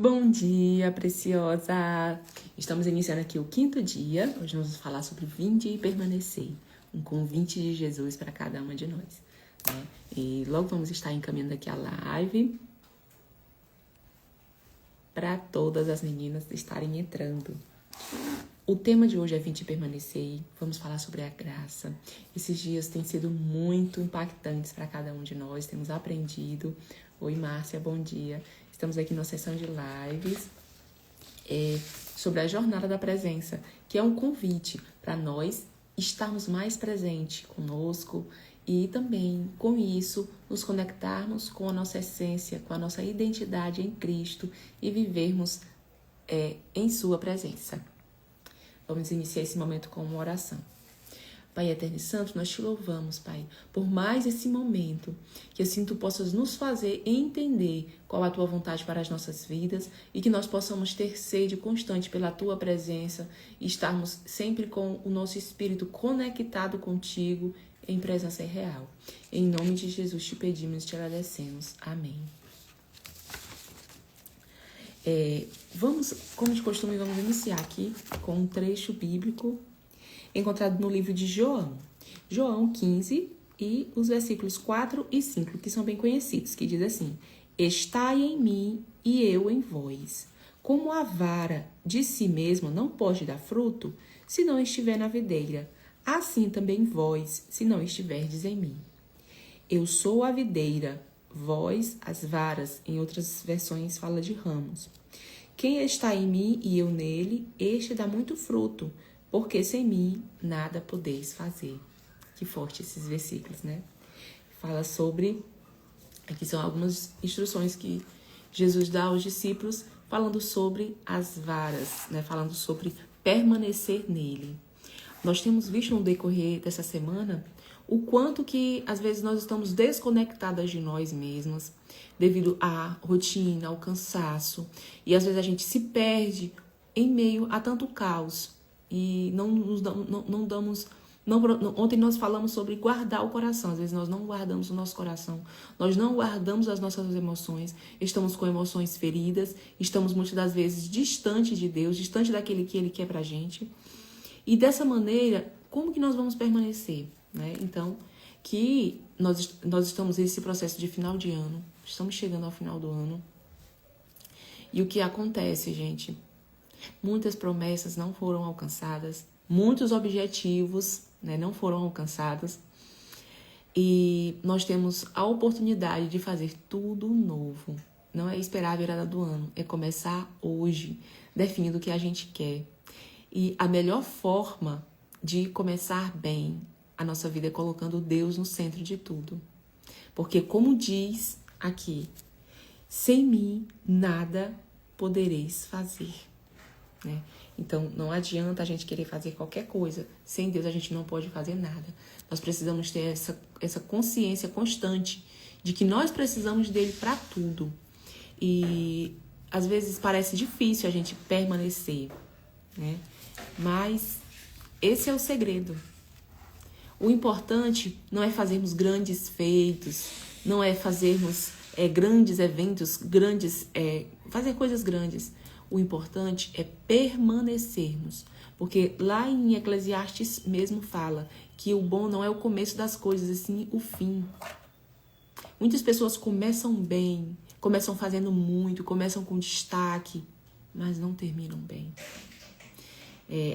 Bom dia, preciosa! Estamos iniciando aqui o 5º dia. Hoje nós vamos falar sobre vinde e permanecer. Um convite de Jesus para cada uma de nós, né? E logo vamos estar encaminhando aqui a live para todas as meninas estarem entrando. O tema de hoje é vinde e permanecer. Vamos falar sobre a graça. Esses dias têm sido muito impactantes para cada um de nós. Temos aprendido. Oi, Márcia, bom dia. Estamos aqui na sessão de lives sobre a jornada da presença, que é um convite para nós estarmos mais presentes conosco e também, com isso, nos conectarmos com a nossa essência, com a nossa identidade em Cristo e vivermos em sua presença. Vamos iniciar esse momento com uma oração. Pai eterno e santo, nós te louvamos, Pai, por mais esse momento, que assim tu possas nos fazer entender qual a tua vontade para as nossas vidas e que nós possamos ter sede constante pela tua presença e estarmos sempre com o nosso espírito conectado contigo em presença real. Em nome de Jesus te pedimos e te agradecemos. Amém. Como de costume, vamos iniciar aqui com um trecho bíblico encontrado no livro de João. João 15 e os versículos 4 e 5, que são bem conhecidos, que diz assim: Estai em mim e eu em vós. Como a vara de si mesma não pode dar fruto, se não estiver na videira, assim também vós, se não estiverdes em mim. Eu sou a videira, vós as varas. Em outras versões fala de ramos. Quem está em mim e eu nele, este dá muito fruto, porque sem mim nada podeis fazer. Que forte esses versículos, né? Fala sobre... Aqui são algumas instruções que Jesus dá aos discípulos, falando sobre as varas, né? Falando sobre permanecer nele. Nós temos visto no decorrer dessa semana o quanto que, às vezes, nós estamos desconectadas de nós mesmas, devido à rotina, ao cansaço. E, às vezes, a gente se perde em meio a tanto caos. E ontem nós falamos sobre guardar o coração. Às vezes nós não guardamos o nosso coração, nós não guardamos as nossas emoções, estamos com emoções feridas, estamos muitas das vezes distante de Deus, distante daquele que Ele quer pra gente. E dessa maneira, como que nós vamos permanecer, né? Então, que nós estamos nesse processo de final de ano, estamos chegando ao final do ano. E o que acontece, gente? Muitas promessas não foram alcançadas, muitos objetivos, né, não foram alcançados. E nós temos a oportunidade de fazer tudo novo. Não é esperar a virada do ano, é começar hoje, definindo o que a gente quer. E a melhor forma de começar bem a nossa vida é colocando Deus no centro de tudo. Porque, como diz aqui, sem mim nada podereis fazer. Né? Então, não adianta a gente querer fazer qualquer coisa. Sem Deus, a gente não pode fazer nada. Nós precisamos ter essa consciência constante de que nós precisamos dele para tudo. E, às vezes, parece difícil a gente permanecer, né? Mas esse é o segredo. O importante não é fazermos grandes feitos, não é fazermos grandes eventos, fazer coisas grandes. O importante é permanecermos, porque lá em Eclesiastes mesmo fala que o bom não é o começo das coisas, e sim o fim. Muitas pessoas começam bem, começam fazendo muito, começam com destaque, mas não terminam bem.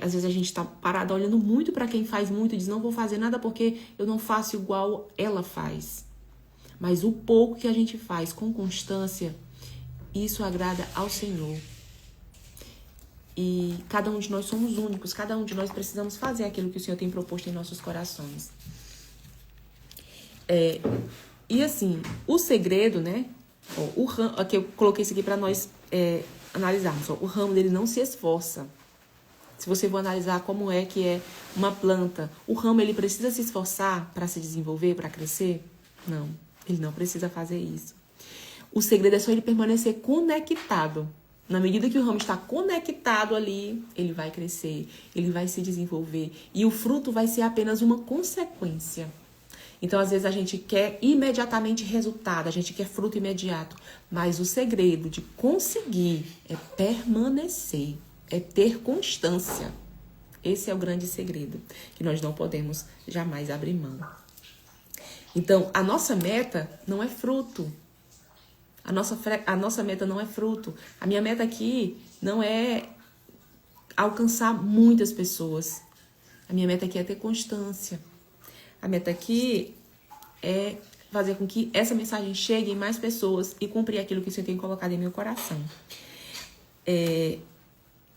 Às vezes a gente está parado olhando muito para quem faz muito e diz, não vou fazer nada porque eu não faço igual ela faz. Mas o pouco que a gente faz com constância, isso agrada ao Senhor. E cada um de nós somos únicos, cada um de nós precisamos fazer aquilo que o Senhor tem proposto em nossos corações. E assim, o segredo, né? O ramo, aqui eu coloquei isso aqui para nós analisarmos. O ramo dele não se esforça. Se você for analisar como é que é uma planta, o ramo ele precisa se esforçar para se desenvolver, para crescer? Não, ele não precisa fazer isso. O segredo é só ele permanecer conectado. Na medida que o ramo está conectado ali, ele vai crescer, ele vai se desenvolver. E o fruto vai ser apenas uma consequência. Então, às vezes, a gente quer imediatamente resultado, a gente quer fruto imediato. Mas o segredo de conseguir é permanecer, é ter constância. Esse é o grande segredo, que nós não podemos jamais abrir mão. Então, a nossa meta não é fruto. A nossa meta não é fruto. A minha meta aqui não é alcançar muitas pessoas. A minha meta aqui é ter constância. A meta aqui é fazer com que essa mensagem chegue em mais pessoas e cumprir aquilo que o Senhor tem colocado em meu coração. E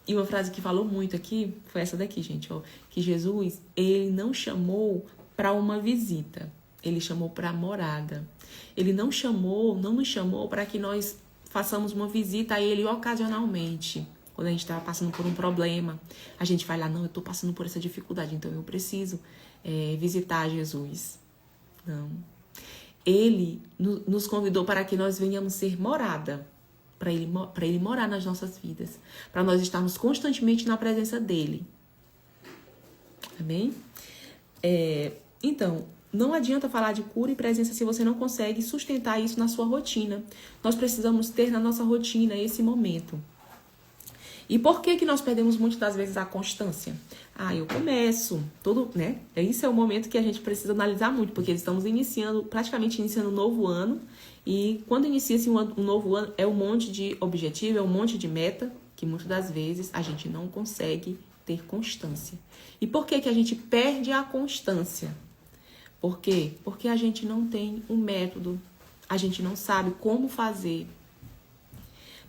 uma frase que falou muito aqui foi essa daqui, gente, ó, que Jesus, ele não chamou para uma visita, ele chamou para morada. Ele não nos chamou para que nós façamos uma visita a ele ocasionalmente. Quando a gente está passando por um problema, a gente vai lá, não, eu estou passando por essa dificuldade, então eu preciso visitar Jesus. Não. Ele nos convidou para que nós venhamos ser morada, para ele morar nas nossas vidas, para nós estarmos constantemente na presença dele. Amém? Então, não adianta falar de cura e presença se você não consegue sustentar isso na sua rotina. Nós precisamos ter na nossa rotina esse momento. E por que nós perdemos muitas das vezes a constância? Eu começo, né? Esse é o momento que a gente precisa analisar muito, porque estamos praticamente iniciando um novo ano. E quando inicia-se um novo ano, é um monte de objetivo, é um monte de meta, que muitas das vezes a gente não consegue ter constância. E por que a gente perde a constância? Por quê? Porque a gente não tem um método, a gente não sabe como fazer.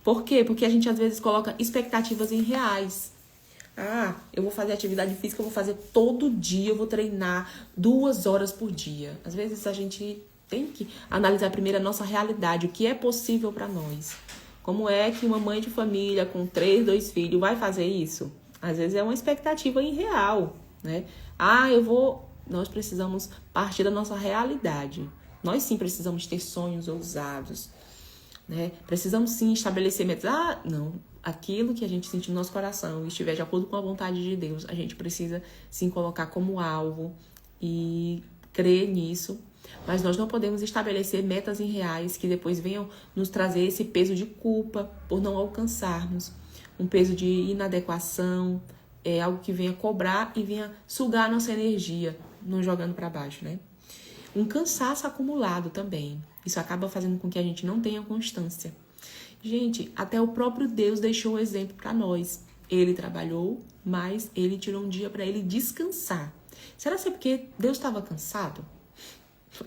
Por quê? Porque a gente às vezes coloca expectativas irreais. Eu vou fazer atividade física, eu vou fazer todo dia, eu vou treinar 2 horas por dia. Às vezes a gente tem que analisar primeiro a nossa realidade, o que é possível para nós. Como é que uma mãe de família com 2 filhos vai fazer isso? Às vezes é uma expectativa irreal, né? Nós precisamos partir da nossa realidade. Nós sim precisamos ter sonhos ousados, né? Precisamos sim estabelecer metas. Não, aquilo que a gente sentir no nosso coração e estiver de acordo com a vontade de Deus, a gente precisa sim colocar como alvo e crer nisso. Mas nós não podemos estabelecer metas irreais que depois venham nos trazer esse peso de culpa por não alcançarmos. Um peso de inadequação, algo que venha cobrar e venha sugar a nossa energia, nos jogando para baixo, né? Um cansaço acumulado também. Isso acaba fazendo com que a gente não tenha constância. Gente, até o próprio Deus deixou o exemplo para nós. Ele trabalhou, mas ele tirou um dia para ele descansar. Será que é porque Deus estava cansado?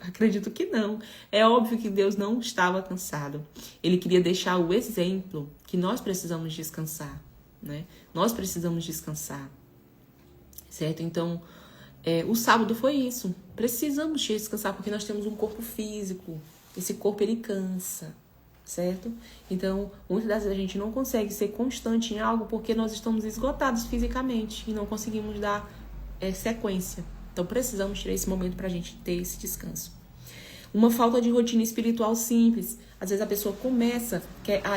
Acredito que não. É óbvio que Deus não estava cansado. Ele queria deixar o exemplo que nós precisamos descansar, né? Nós precisamos descansar, certo? Então, o sábado foi isso. Precisamos descansar porque nós temos um corpo físico. Esse corpo, ele cansa, certo? Então, muitas das vezes a gente não consegue ser constante em algo porque nós estamos esgotados fisicamente e não conseguimos dar sequência. Então, precisamos tirar esse momento para a gente ter esse descanso. Uma falta de rotina espiritual simples. Às vezes a pessoa começa,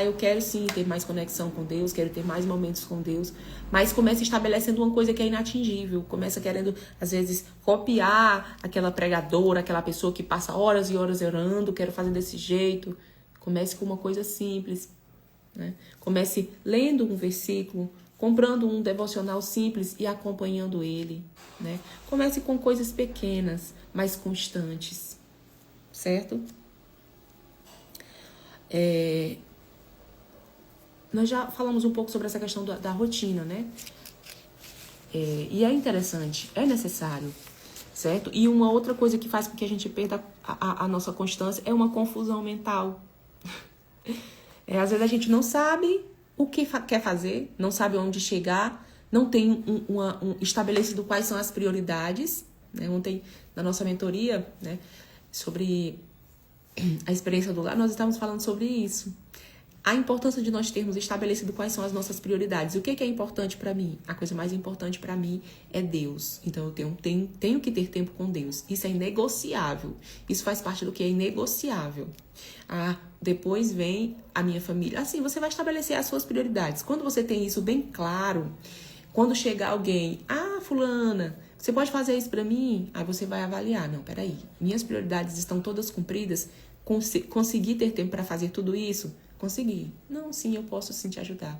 eu quero sim ter mais conexão com Deus, quero ter mais momentos com Deus, mas começa estabelecendo uma coisa que é inatingível. Começa querendo, às vezes, copiar aquela pregadora, aquela pessoa que passa horas e horas orando, quero fazer desse jeito. Comece com uma coisa simples, né? Comece lendo um versículo, comprando um devocional simples e acompanhando ele, né? Comece com coisas pequenas, mas constantes, certo? Nós já falamos um pouco sobre essa questão da rotina, né? E é interessante, é necessário, certo? E uma outra coisa que faz com que a gente perda a nossa constância é uma confusão mental. Às vezes a gente não sabe o que quer fazer, não sabe onde chegar, não tem estabelecido quais são as prioridades, né? Ontem, na nossa mentoria, né, sobre a experiência do lar, nós estávamos falando sobre isso. A importância de nós termos estabelecido quais são as nossas prioridades. O que é importante para mim? A coisa mais importante para mim é Deus. Então, eu tenho que ter tempo com Deus. Isso é inegociável. Isso faz parte do que é inegociável. Depois vem a minha família. Assim, você vai estabelecer as suas prioridades. Quando você tem isso bem claro, quando chegar alguém, fulana, Você pode fazer isso para mim? Aí você vai avaliar. Não, peraí. Minhas prioridades estão todas cumpridas? Consegui ter tempo para fazer tudo isso? Consegui. Não, sim, eu posso sim te ajudar,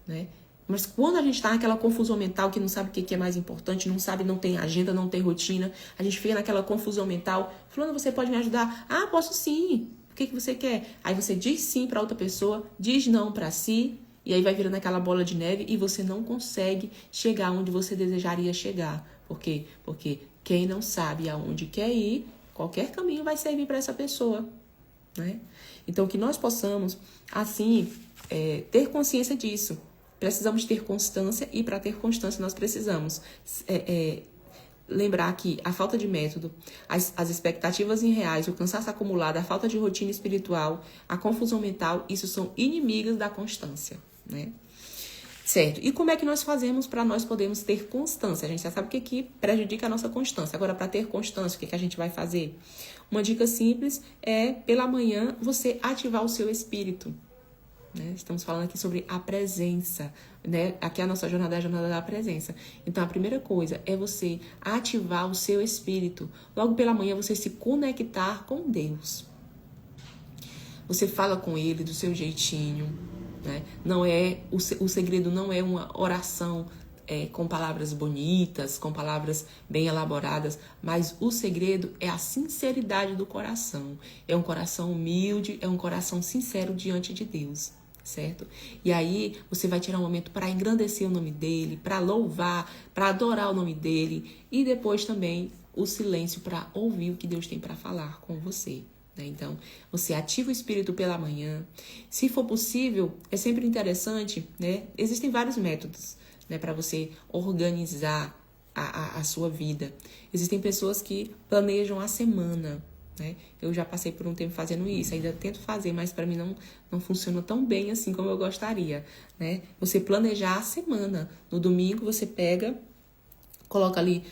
né? Mas quando a gente está naquela confusão mental, que não sabe o que é mais importante, não sabe, não tem agenda, não tem rotina, a gente fica naquela confusão mental. Fulano, você pode me ajudar? Ah, posso sim. O que você quer? Aí você diz sim para outra pessoa, diz não para si, e aí vai virando aquela bola de neve e você não consegue chegar onde você desejaria chegar. Por quê? Porque quem não sabe aonde quer ir, qualquer caminho vai servir para essa pessoa, né? Então, que nós possamos, assim, ter consciência disso. Precisamos ter constância e, para ter constância, nós precisamos lembrar que a falta de método, as expectativas irreais, o cansaço acumulado, a falta de rotina espiritual, a confusão mental, isso são inimigas da constância, né? Certo. E como é que nós fazemos para nós podermos ter constância? A gente já sabe o que prejudica a nossa constância. Agora, para ter constância, o que a gente vai fazer? Uma dica simples é, pela manhã, você ativar o seu espírito. Né? Estamos falando aqui sobre a presença, né? Aqui a nossa jornada é a jornada da presença. Então, a primeira coisa é você ativar o seu espírito. Logo pela manhã, você se conectar com Deus. Você fala com Ele do seu jeitinho, né? Não é, o segredo não é uma oração com palavras bonitas, com palavras bem elaboradas, mas o segredo é a sinceridade do coração. É um coração humilde, é um coração sincero diante de Deus, certo? E aí você vai tirar um momento para engrandecer o nome dele, para louvar, para adorar o nome dele, e depois também o silêncio para ouvir o que Deus tem para falar com você. Então, você ativa o espírito pela manhã. Se for possível, é sempre interessante, né? Existem vários métodos, né, para você organizar a sua vida. Existem pessoas que planejam a semana, né? Eu já passei por um tempo fazendo isso, ainda tento fazer, mas para mim não funciona tão bem assim como eu gostaria, né? Você planejar a semana. No domingo você pega, coloca ali...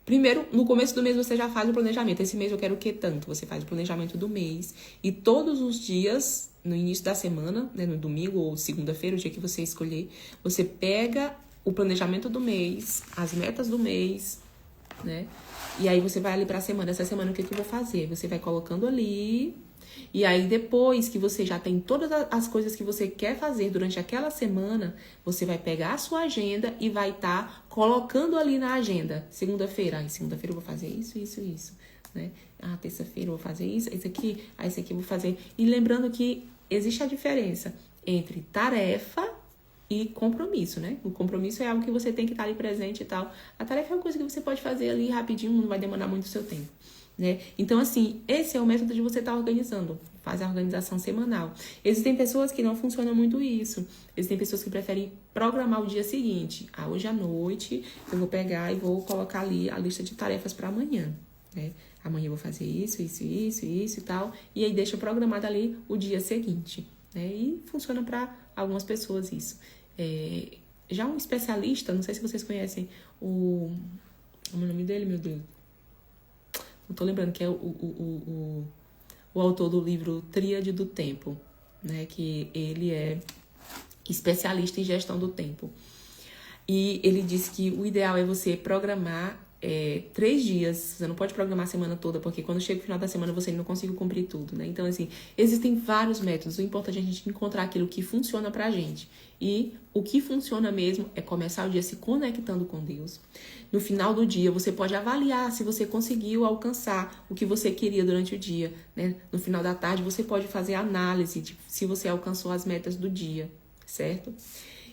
Primeiro, no começo do mês você já faz o planejamento. Esse mês eu quero o que tanto? Você faz o planejamento do mês. E todos os dias, no início da semana, né, no domingo ou segunda-feira, o dia que você escolher, você pega o planejamento do mês, as metas do mês, né? E aí você vai ali pra semana. Essa semana o que eu vou fazer? Você vai colocando ali... E aí, depois que você já tem todas as coisas que você quer fazer durante aquela semana, você vai pegar a sua agenda e vai estar colocando ali na agenda. Segunda-feira, segunda-feira eu vou fazer isso, isso, isso, né? Terça-feira eu vou fazer isso, esse aqui, esse aqui eu vou fazer. E lembrando que existe a diferença entre tarefa e compromisso, né? O compromisso é algo que você tem que estar ali presente e tal. A tarefa é uma coisa que você pode fazer ali rapidinho, não vai demandar muito o seu tempo, né? Então, assim, esse é o método de você estar organizando. Faz a organização semanal. Existem pessoas que não funcionam muito isso. Existem pessoas que preferem programar o dia seguinte. Hoje à noite eu vou pegar e vou colocar ali a lista de tarefas para amanhã, né? Amanhã eu vou fazer isso, isso, isso, isso e tal. E aí deixa programado ali o dia seguinte, né? E funciona para algumas pessoas isso. Já um especialista, não sei se vocês conhecem o nome dele, meu Deus. Não tô lembrando, que é o autor do livro Tríade do Tempo, né? Que ele é especialista em gestão do tempo. E ele disse que o ideal é você programar 3 dias. Você não pode programar a semana toda, porque quando chega o final da semana você não consegue cumprir tudo, né? Então, assim, existem vários métodos. O importante é a gente encontrar aquilo que funciona pra gente. E o que funciona mesmo é começar o dia se conectando com Deus. No final do dia, você pode avaliar se você conseguiu alcançar o que você queria durante o dia, né? No final da tarde, você pode fazer análise de se você alcançou as metas do dia, certo?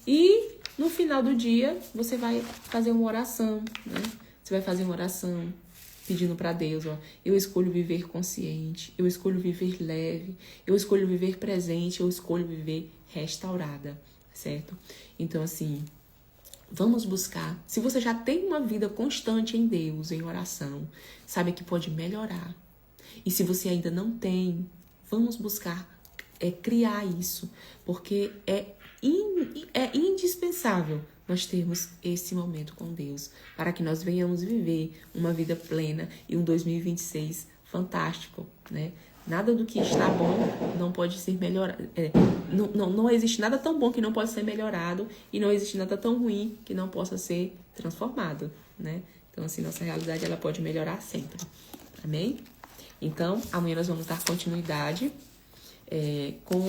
E no final do dia, você vai fazer uma oração, né? Você vai fazer uma oração pedindo para Deus, eu escolho viver consciente, eu escolho viver leve, eu escolho viver presente, eu escolho viver restaurada, certo? Então, assim, vamos buscar. Se você já tem uma vida constante em Deus, em oração, sabe que pode melhorar. E se você ainda não tem, vamos buscar criar isso, porque é indispensável nós termos esse momento com Deus, para que nós venhamos viver uma vida plena e um 2026 fantástico, né? Nada do que está bom não pode ser melhorado. Não existe nada tão bom que não possa ser melhorado e não existe nada tão ruim que não possa ser transformado, né? Então, assim, nossa realidade, ela pode melhorar sempre. Amém? Então, amanhã nós vamos dar continuidade com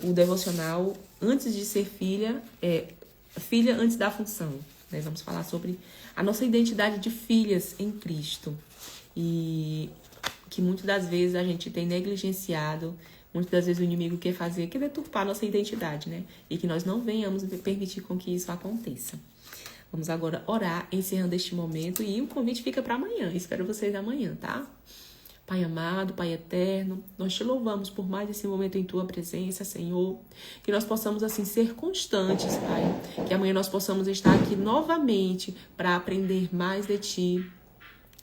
o devocional antes de ser filha, filha antes da função. Nós vamos falar sobre a nossa identidade de filhas em Cristo. E que muitas das vezes a gente tem negligenciado, muitas das vezes o inimigo quer deturpar a nossa identidade, né? E que nós não venhamos permitir com que isso aconteça. Vamos agora orar, encerrando este momento, e o convite fica para amanhã. Espero vocês amanhã, tá? Pai amado, Pai eterno, nós te louvamos por mais esse momento em Tua presença, Senhor. Que nós possamos, assim, ser constantes, Pai. Que amanhã nós possamos estar aqui novamente para aprender mais de Ti.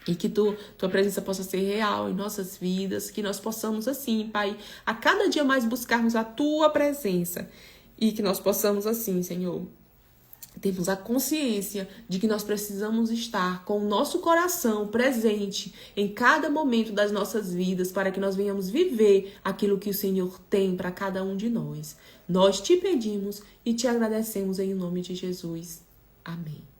E que Tua presença possa ser real em nossas vidas. Que nós possamos, assim, Pai, a cada dia mais buscarmos a Tua presença. E que nós possamos, assim, Senhor, temos a consciência de que nós precisamos estar com o nosso coração presente em cada momento das nossas vidas para que nós venhamos viver aquilo que o Senhor tem para cada um de nós. Nós te pedimos e te agradecemos em nome de Jesus. Amém.